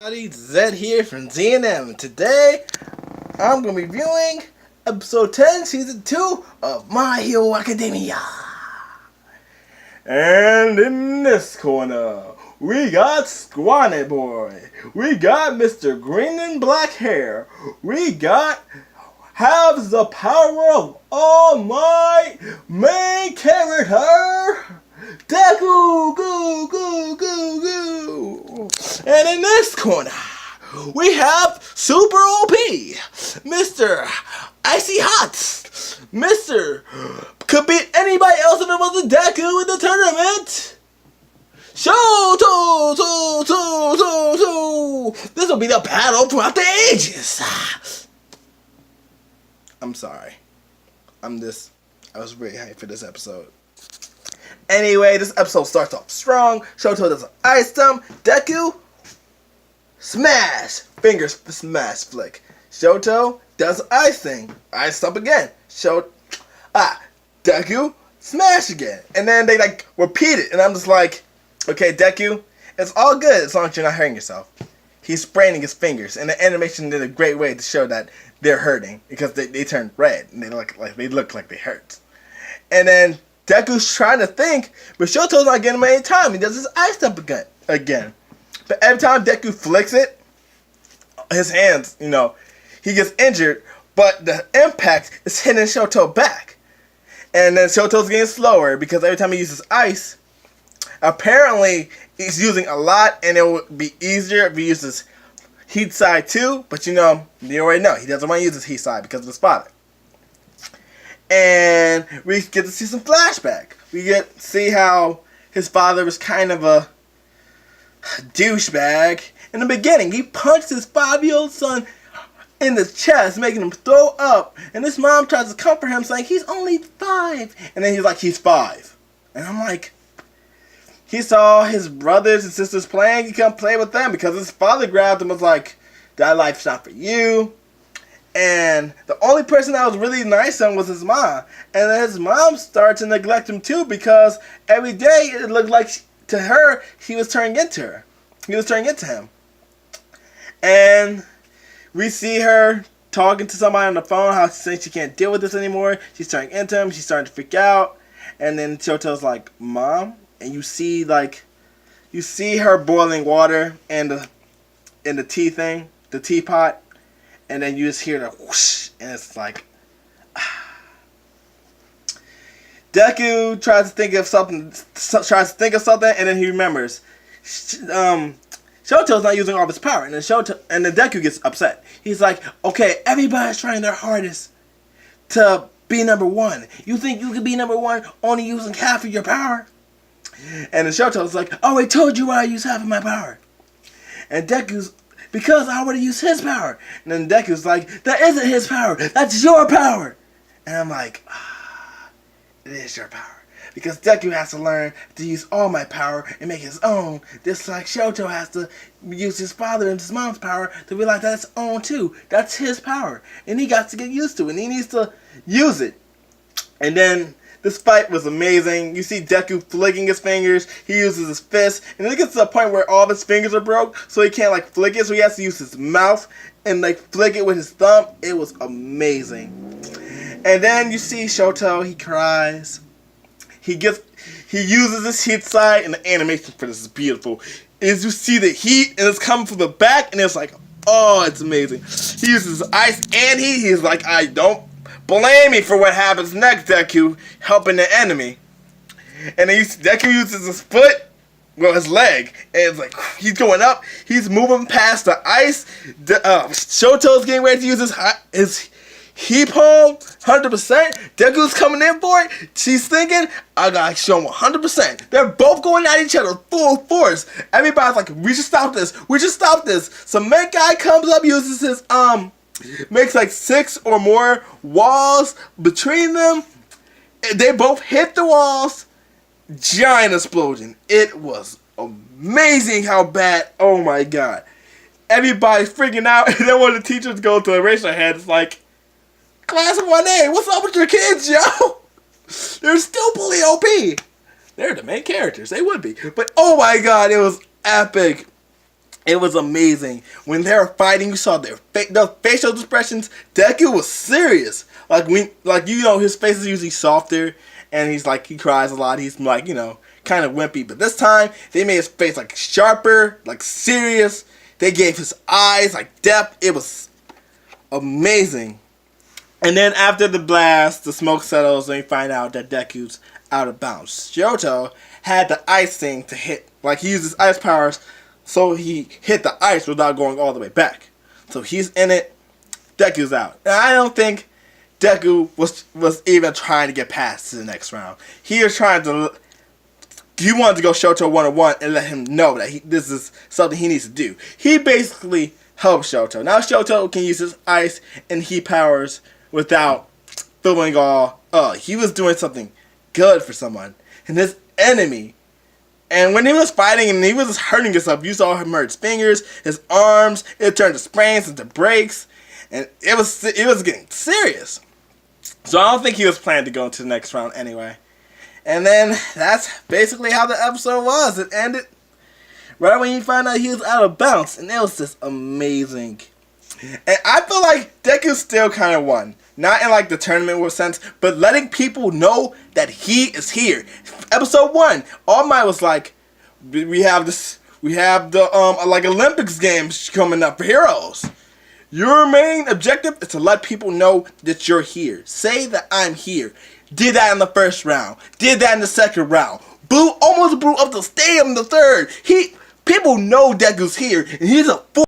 Howdy, Zed here from ZNM. Today, I'm going to be reviewing episode 10, season 2 of My Hero Academia. And in this corner, we got Squanny Boy. We got Mr. Green and Black Hair. We got Has the Power of All Might main character, Deku, goo, goo, goo, goo. And in this corner, we have Super OP, Mr. Icy Hot, Mr. Could beat anybody else in the most Deku in the tournament. This will be the battle throughout the ages. I'm sorry. I was really hyped for this episode. Anyway, this episode starts off strong. Shoto does an ice thump. Deku, smash. Fingers smash flick. Shoto does ice thing. Ice thump again. Deku, smash again. And then they repeat it. And I'm just like, okay, Deku, it's all good as long as you're not hurting yourself. He's spraining his fingers. And the animation did a great way to show that they're hurting. Because they turn red. And they look like they hurt. And then Deku's trying to think, but Shoto's not getting him any time. He does his ice thump again. But every time Deku flicks it, his hands, he gets injured, but the impact is hitting Shoto back. And then Shoto's getting slower because every time he uses ice, apparently he's using a lot, and it would be easier if he uses heat side too, but you already know, he doesn't want to use his heat side because of the spotter. And we get to see some flashback. We get to see how his father was kind of a douchebag. In the beginning, he punched his 5-year-old son in the chest, making him throw up. And his mom tries to comfort him, saying, he's only 5. And then he's like, he's 5. And I'm like, he saw his brothers and sisters playing. He couldn't play with them because his father grabbed him and was like, that life's not for you. And the only person that was really nice to him was his mom. And then his mom started to neglect him too because every day it looked like to her he was turning into her. He was turning into him. And we see her talking to somebody on the phone, how she's saying she can't deal with this anymore. She's turning into him. She's starting to freak out. And then Shoto's like, Mom? And you see her boiling water in the tea thing, the teapot. And then you just hear the whoosh, and it's like, Deku tries to think of something, and then he remembers. Shoto's not using all of his power, and then Deku gets upset. He's like, okay, everybody's trying their hardest to be number 1. You think you could be number 1 only using half of your power? And then Shoto's like, oh, I told you I use half of my power. And Deku's, because I would have used his power. And then Deku's like, that isn't his power. That's your power. And I'm like, it is your power. Because Deku has to learn to use all my power and make his own. Just like Shoto has to use his father and his mom's power to realize that's his own too. That's his power. And he got to get used to it. And he needs to use it. And then this fight was amazing. You see Deku flicking his fingers. He uses his fist. And then it gets to the point where all of his fingers are broke. So he can't flick it. So he has to use his mouth and flick it with his thumb. It was amazing. And then you see Shoto. He cries. He uses his heat side. And the animation for this is beautiful. Is you see the heat. And it's coming from the back. And it's like, oh, it's amazing. He uses ice and heat. He's like, I don't blame me for what happens next, Deku, helping the enemy. And then Deku uses his foot, his leg, and it's like, he's going up, he's moving past the ice. Shoto's getting ready to use his heat palm, 100%. Deku's coming in for it. She's thinking, I gotta show him 100%. They're both going at each other full force. Everybody's like, we should stop this. So Menkai comes up, uses his, makes 6 or more walls between them. They both hit the walls. Giant explosion. It was amazing how bad. Oh my god. Everybody's freaking out. And then when the teachers go to erase their head, it's like, Class of 1A, what's up with your kids, yo? They're still fully OP. They're the main characters. They would be. But oh my god, it was epic. It was amazing. When they were fighting, you saw the facial expressions. Deku was serious. His face is usually softer, and he cries a lot. He's kind of wimpy. But this time, they made his face sharper, serious. They gave his eyes depth. It was amazing. And then after the blast, the smoke settles, and we find out that Deku's out of bounds. Johto had the ice thing to hit. He used his ice powers, so he hit the ice without going all the way back. So he's in it. Deku's out. And I don't think Deku was even trying to get past to the next round. He wanted to go Shoto 1-on-1 and let him know that this is something he needs to do. He basically helped Shoto. Now Shoto can use his ice and heat powers without feeling all, he was doing something good for someone. And his enemy, and when he was fighting and he was just hurting himself, you saw him hurt his fingers, his arms, it turned to sprains into breaks, and it was getting serious. So I don't think he was planning to go into the next round anyway. And then that's basically how the episode was. It ended right when you find out he was out of bounds, and it was just amazing. And I feel like Deku still kind of won. Not in the tournament sense, but letting people know that he is here. Episode 1, All Might was we have the Olympics games coming up for heroes. Your main objective is to let people know that you're here. Say that I'm here. Did that in the first round. Did that in the second round. Almost blew up the stadium in the third. People know Deku's here, and he's a fool.